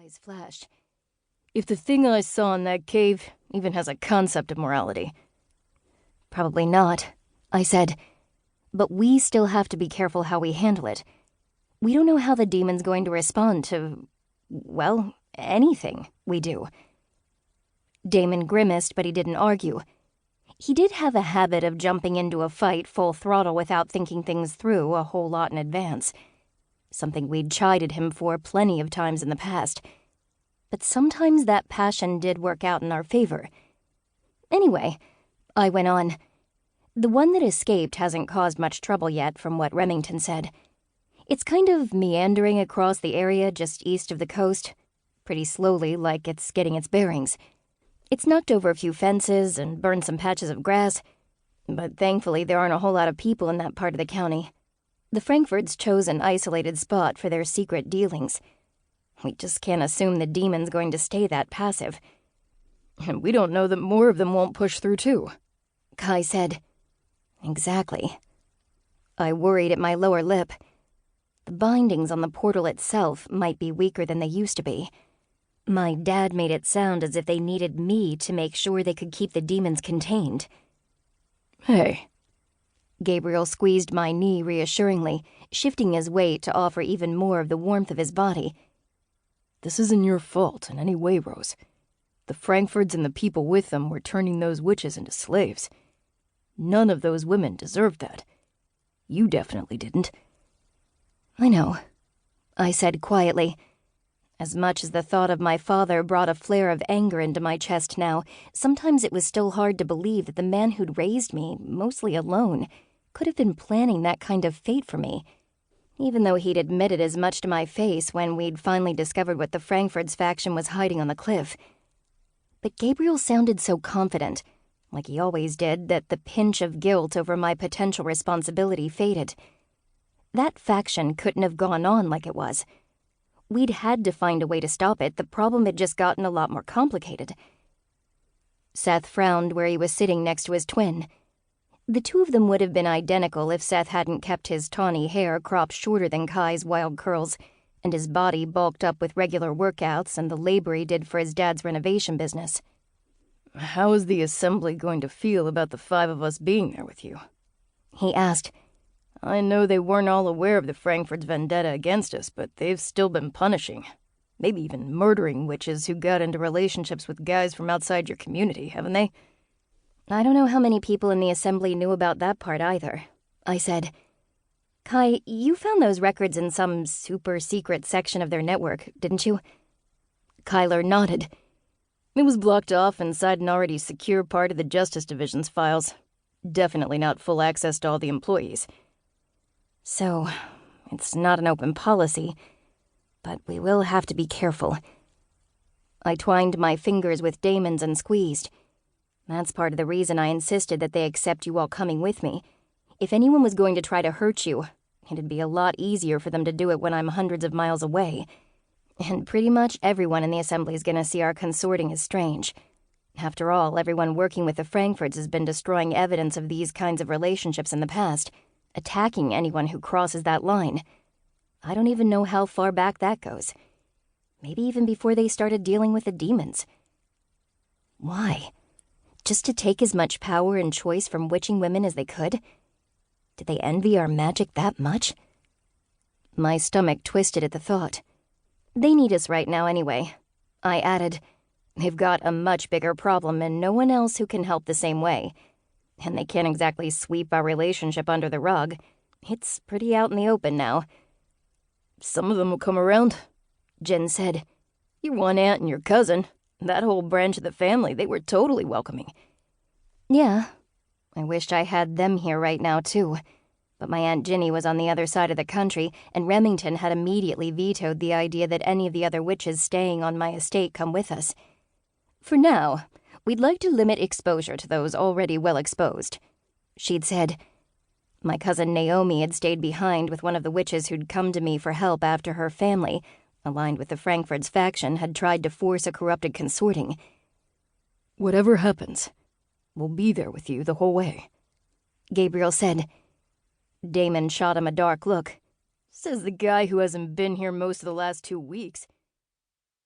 eyes flashed. "If the thing I saw in that cave even has a concept of morality." "Probably not," I said. "But we still have to be careful how we handle it. We don't know how the demon's going to respond to, well, anything we do." Damon grimaced, but he didn't argue. He did have a habit of jumping into a fight full throttle without thinking things through a whole lot in advance. Something we'd chided him for plenty of times in the past. But sometimes that passion did work out in our favor. "Anyway," I went on, "the one that escaped hasn't caused much trouble yet, from what Remington said. It's kind of meandering across the area just east of the coast, pretty slowly, like it's getting its bearings. It's knocked over a few fences and burned some patches of grass, but thankfully there aren't a whole lot of people in that part of the county. The Frankfords chose an isolated spot for their secret dealings. We just can't assume the demon's going to stay that passive." "And we don't know that more of them won't push through too," Kai said. "Exactly." I worried at my lower lip. The bindings on the portal itself might be weaker than they used to be. My dad made it sound as if they needed me to make sure they could keep the demons contained. "Hey." Gabriel squeezed my knee reassuringly, shifting his weight to offer even more of the warmth of his body. "This isn't your fault in any way, Rose. The Frankfords and the people with them were turning those witches into slaves. None of those women deserved that. You definitely didn't." "I know," I said quietly. As much as the thought of my father brought a flare of anger into my chest now, sometimes it was still hard to believe that the man who'd raised me, mostly alone, could have been planning that kind of fate for me, even though he'd admitted as much to my face when we'd finally discovered what the Frankfords faction was hiding on the cliff. But Gabriel sounded so confident, like he always did, that the pinch of guilt over my potential responsibility faded. That faction couldn't have gone on like it was. We'd had to find a way to stop it. The problem had just gotten a lot more complicated. Seth frowned where he was sitting next to his twin. The two of them would have been identical if Seth hadn't kept his tawny hair cropped shorter than Kai's wild curls, and his body bulked up with regular workouts and the labor he did for his dad's renovation business. "How is the assembly going to feel about the 5 of us being there with you?" he asked. "I know they weren't all aware of the Frankfords' vendetta against us, but they've still been punishing, maybe even murdering witches who got into relationships with guys from outside your community, haven't they?" "I don't know how many people in the assembly knew about that part either," I said. "Kai, you found those records in some super-secret section of their network, didn't you?" Kyler nodded. "It was blocked off inside an already secure part of the Justice Division's files. Definitely not full access to all the employees." "So, it's not an open policy, but we will have to be careful." I twined my fingers with Damon's and squeezed. That's part of the reason I insisted that they accept you all coming with me. If anyone was going to try to hurt you, it'd be a lot easier for them to do it when I'm hundreds of miles away. And pretty much everyone in the assembly's gonna see our consorting as strange. After all, everyone working with the Frankfords has been destroying evidence of these kinds of relationships in the past, attacking anyone who crosses that line. I don't even know how far back that goes. Maybe even before they started dealing with the demons. Why? Just to take as much power and choice from witching women as they could? Did they envy our magic that much? My stomach twisted at the thought. They need us right now anyway, I added. They've got a much bigger problem and no one else who can help the same way. And they can't exactly sweep our relationship under the rug. It's pretty out in the open now. "Some of them will come around," Jen said. "Your one aunt and your cousin, that whole branch of the family, they were totally welcoming." "Yeah, I wished I had them here right now, too. But my Aunt Ginny was on the other side of the country, and Remington had immediately vetoed the idea that any of the other witches staying on my estate come with us. For now, we'd like to limit exposure to those already well exposed," she'd said. My cousin Naomi had stayed behind with one of the witches who'd come to me for help after her family, aligned with the Frankfords faction, had tried to force a corrupted consorting. "Whatever happens, we'll be there with you the whole way," Gabriel said. Damon shot him a dark look. "Says the guy who hasn't been here most of the last 2 weeks.